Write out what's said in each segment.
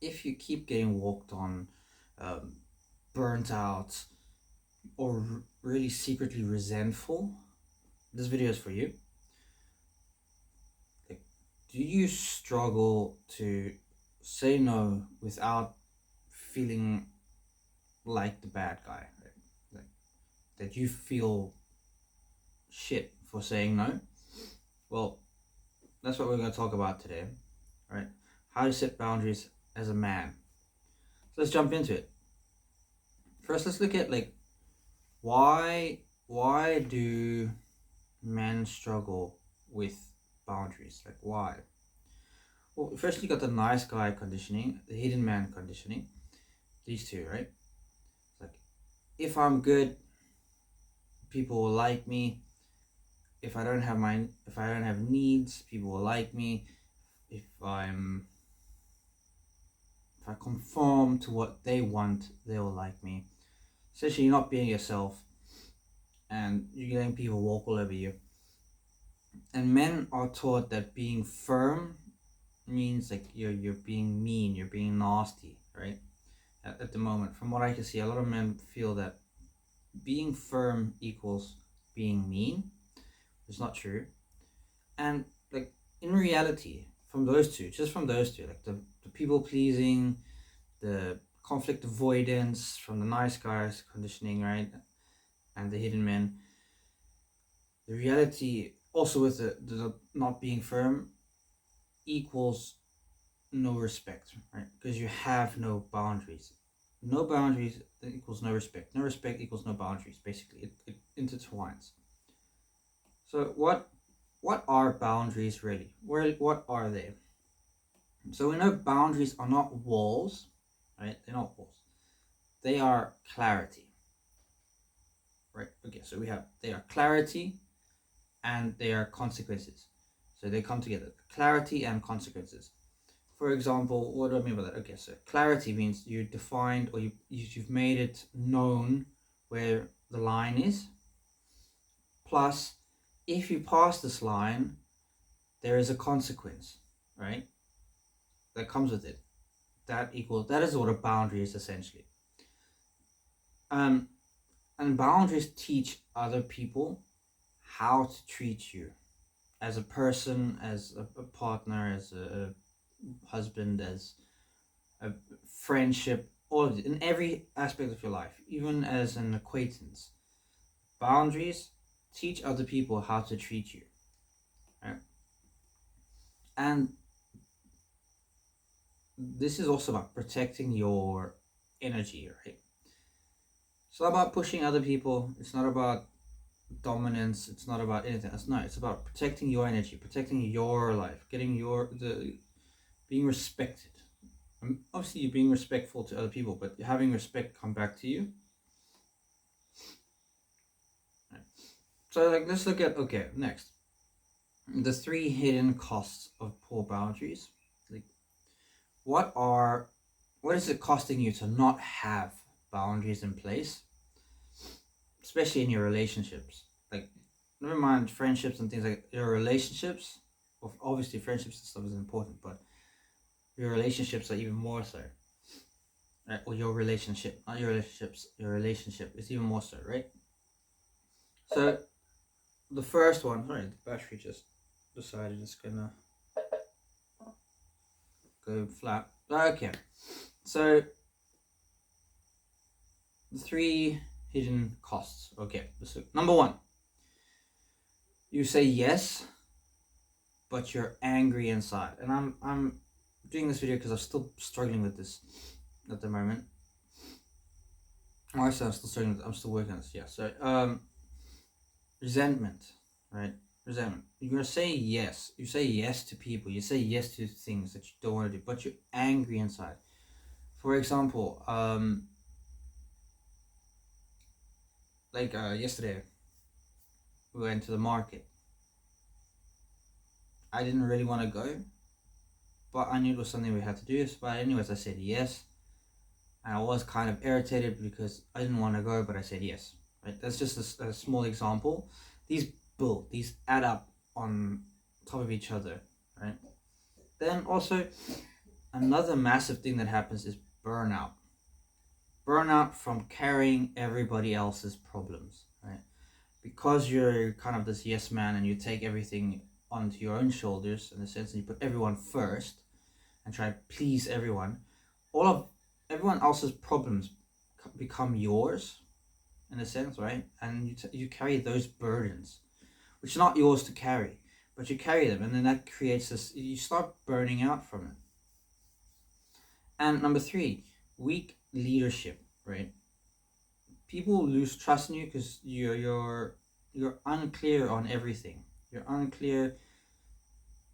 if you keep getting walked on, burnt out, or really secretly resentful, this video is for you. Like, do you struggle to say no without feeling like the bad guy? Like, that you feel shit for saying no? Well, that's what we're going to talk about today, right? How to set boundaries as a man. So let's jump into it. First, let's look at like why do men struggle with boundaries? Like why? Well, first you got the nice guy conditioning, the hidden man conditioning. These two, right? It's like if I'm good, people will like me. If I don't have needs, people will like me. If I conform to what they want, they will like me. Essentially, you're not being yourself, and you're letting people walk all over you. And men are taught that being firm means like you're being mean, you're being nasty, right? At the moment, from what I can see, a lot of men feel that being firm equals being mean. It's not true. And like in reality, from those two, like the people pleasing, the conflict avoidance from the nice guys conditioning, right? And the hidden men. The reality also with the not being firm equals no respect, right? Because you have no boundaries. No boundaries equals no respect. No respect equals no boundaries. Basically, it intertwines. So what are boundaries really? What are they? So we know boundaries are not walls, right? They're not walls. They are clarity, right? Okay, so they are clarity and they are consequences. So they come together. Clarity and consequences. For example, what do I mean by that? Okay, so clarity means you defined or you've made it known where the line is. Plus, if you pass this line, there is a consequence, right? That comes with it. That is what a boundary is essentially. Um, and boundaries teach other people how to treat you as a person, as a partner, as a husband, as a friendship, all of it, in every aspect of your life, even as an acquaintance. Boundaries teach other people how to treat you, right? And this is also about protecting your energy, right? It's not about pushing other people. It's not about dominance. It's not about anything else. No, it's about protecting your energy, protecting your life, being respected. Obviously, you're being respectful to other people, but having respect come back to you. Right. So, like, let's look at next the 3 hidden costs of poor boundaries. Like, what is it costing you to not have boundaries in place, especially in your relationships? Like, never mind friendships and things, like your relationships. Obviously, friendships and stuff is important, but your relationships are even more so. Right? Or your relationship, not your relationships. Your relationship is even more so, right? So the first one, sorry, the battery just decided it's gonna go flat. Okay, so the 3 hidden costs. Okay, so number 1, you say yes, but you're angry inside. And I'm doing this video because I'm still struggling with this at the moment. I said I'm still struggling. I'm still working on this. Yeah. So resentment, right? Resentment. You're gonna say yes. You say yes to people. You say yes to things that you don't want to do, but you're angry inside. For example, like yesterday, we went to the market. I didn't really want to go, but I knew it was something we had to do. But anyways, I said yes. And I was kind of irritated because I didn't want to go, but I said yes. Right? That's just a small example. These add up on top of each other, right? Then also, Another massive thing that happens is burnout. Burnout from carrying everybody else's problems, right? Because you're kind of this yes man and you take everything onto your own shoulders in a sense, and you put everyone first and try to please everyone. All of everyone else's problems become yours in a sense, right? And you carry those burdens, which are not yours to carry, but you carry them, and then that creates this. You start burning out from it. And number three, weak leadership, right? People lose trust in you because you're unclear on everything. You're unclear.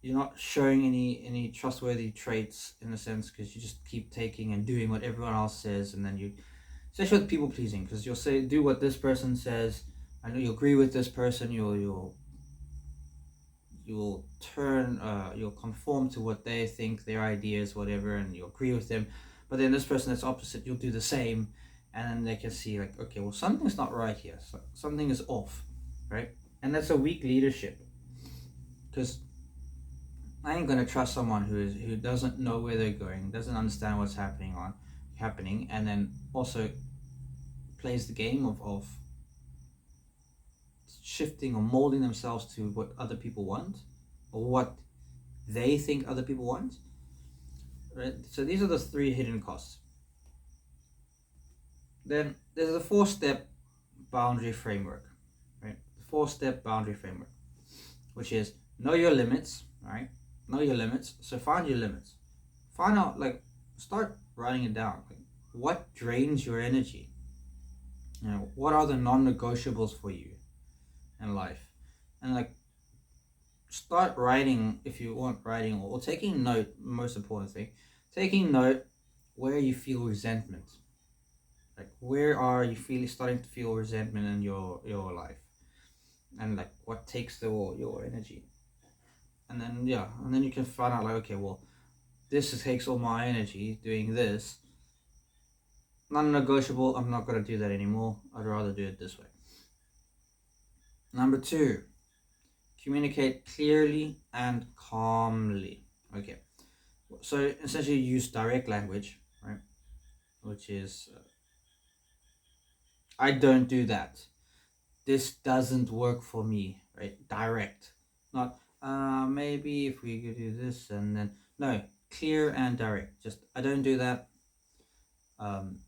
You're not showing any trustworthy traits in a sense because you just keep taking and doing what everyone else says, and then you, especially with people pleasing, because you'll say do what this person says. I know you agree with this person. You'll turn you'll conform to what they think, their ideas, whatever, and you'll agree with them. But then this person that's opposite, you'll do the same, and then they can see like, okay, well, something's not right here. So something is off, right? And that's a weak leadership, because I ain't gonna trust someone who doesn't know where they're going, doesn't understand what's happening, and then also plays the game of shifting or molding themselves to what other people want, or what they think other people want. Right? So these are the three hidden costs. Then there's a 4-step boundary framework, right? The 4-step boundary framework, which is know your limits, right? Know your limits. So find your limits. Find out, like, start writing it down. Like, what drains your energy? You know, what are the non-negotiables for you in life? And like, start writing if you want writing, or taking note. Most important thing, taking note where you feel resentment. Like, where are you feeling starting to feel resentment in your life, and like what takes your energy, and then you can find out like, okay, well, this takes all my energy doing this, non-negotiable. I'm not gonna do that anymore. I'd rather do it this way. Number two, communicate clearly and calmly. Okay, so essentially use direct language, right? Which is I don't do that. This doesn't work for me, right? Direct, not maybe if we could do this, and then no, clear and direct. Just I don't do that. Um,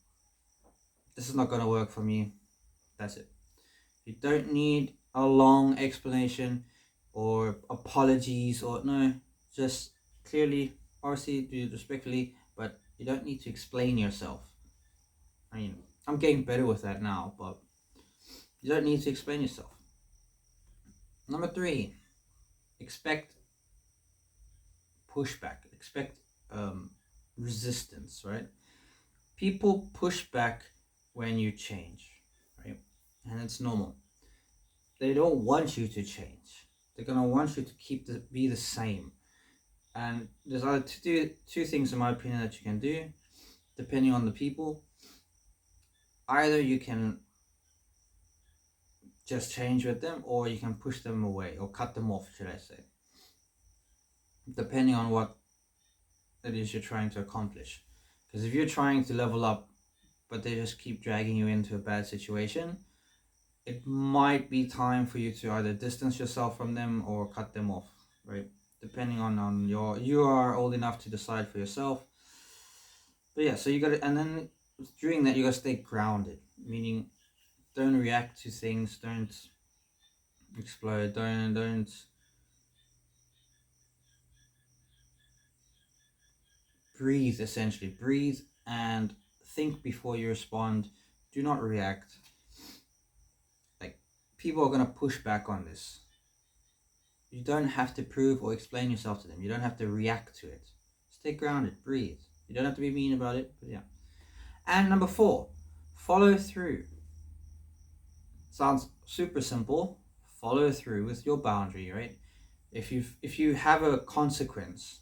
this is not gonna work for me. That's it. You don't need a long explanation or apologies, or no, just clearly, obviously do it respectfully, but you don't need to explain yourself. I mean, I'm getting better with that now, but you don't need to explain yourself. Number three, expect pushback, expect resistance, right? People push back when you change, right? And it's normal. They don't want you to change. They're gonna want you to be the same. And there's either two things in my opinion that you can do, depending on the people. Either you can just change with them, or you can push them away or cut them off, should I say, depending on what it is you're trying to accomplish. Because if you're trying to level up but they just keep dragging you into a bad situation, it might be time for you to either distance yourself from them or cut them off, right? Depending on you are old enough to decide for yourself. But yeah, so you gotta, and then during that you gotta stay grounded, meaning don't react to things, don't explode, don't breathe. Essentially breathe and think before you respond. Do not react. Like, people are gonna push back on this. You don't have to prove or explain yourself to them. You don't have to react to it. Stay grounded, breathe. You don't have to be mean about it, but yeah. And number four, follow through. Sounds super simple. Follow through with your boundary, right? If you have a consequence,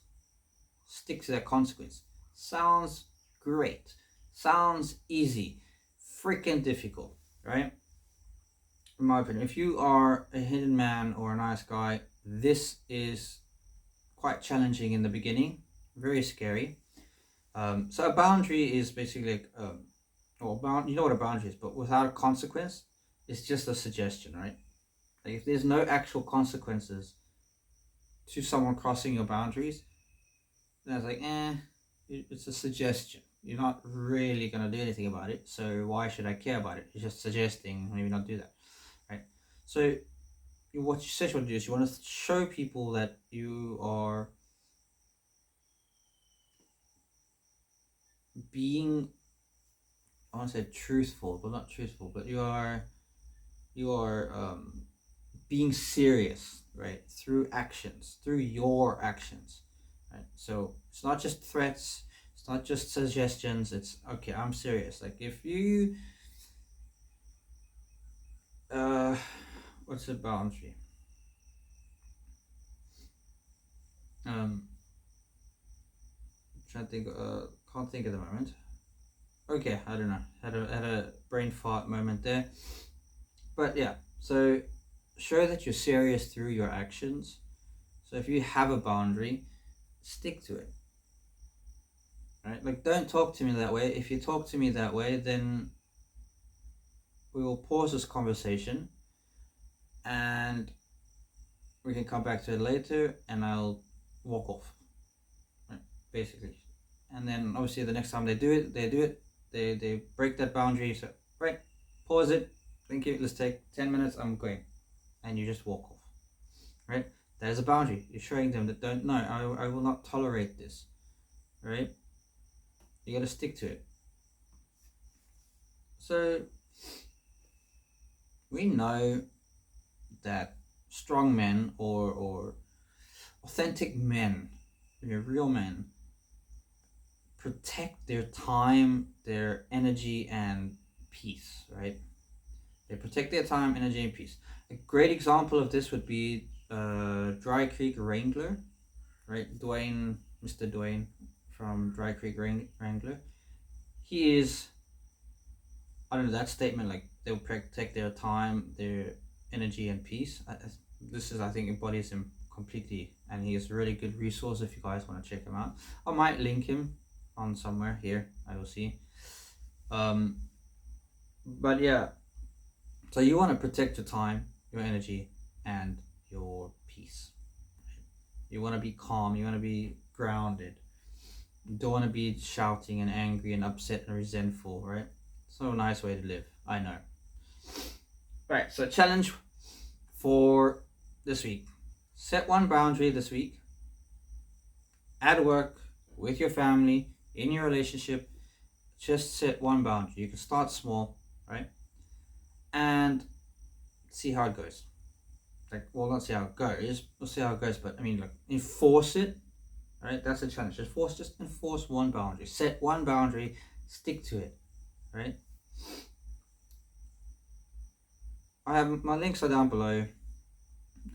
stick to that consequence. Sounds great. Sounds easy. Freaking difficult, right? In my opinion, if you are a hidden man or a nice guy, this is quite challenging in the beginning, very scary. So a boundary is basically like, you know what a boundary is, but without a consequence, it's just a suggestion, right? Like if there's no actual consequences to someone crossing your boundaries, then it's like, it's a suggestion. You're not really gonna do anything about it, so why should I care about it? It's just suggesting, maybe not do that, right? So what you said you want to do is you want to show people that you are being, I want to say truthful, but not truthful, but you are being serious, right? Through actions, through your actions, right? So it's not just threats, it's not just suggestions. It's okay. I'm serious. Like if you, uh, what's a boundary? Um, trying to think. Can't think at the moment. Okay, I don't know. Had a brain fart moment there. But yeah, so show that you're serious through your actions. So if you have a boundary, stick to it. Right? Like don't talk to me that way. If you talk to me that way, then we will pause this conversation and we can come back to it later and I'll walk off. Right? Basically. And then obviously the next time they do it, they break that boundary. So right, pause it. Thank you. Let's take 10 minutes. I'm going, and you just walk off. Right? There's a boundary. You're showing them that don't know. I will not tolerate this. Right? You got to stick to it. So we know that strong men or authentic men, real men, protect their time, their energy, and peace. Right? They protect their time, energy, and peace. A great example of this would be Dry Creek Wrangler, right? Mr. Dwayne from Dry Creek Wrangler. He is, I don't know, that statement, like they'll protect their time, their energy, and peace. This is, I think, embodies him completely, and he is a really good resource if you guys want to check him out. I might link him on somewhere here. I will see. But yeah, so you want to protect your time, your energy, and your peace. You want to be calm. You want to be grounded. You don't want to be shouting and angry and upset and resentful, right? It's not a nice way to live. I know. Right, so challenge for this week. Set one boundary this week at work, with your family, in your relationship. Just set one boundary. You can start small, right? And see how it goes. Like, well, not see how it goes. We'll see how it goes, but I mean, like, enforce it. Right? That's a challenge. Just enforce one boundary. Set one boundary. Stick to it. Right? I have my links are down below.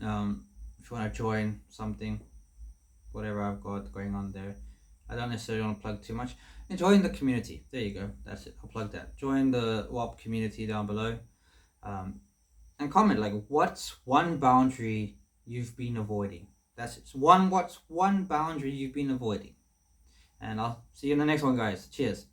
If you want to join something, whatever I've got going on there, I don't necessarily want to plug too much. And join the community. There you go. That's it. I'll plug that. Join the WAP community down below. And comment like, what's one boundary you've been avoiding? That's it. What's one boundary you've been avoiding? And I'll see you in the next one, guys. Cheers.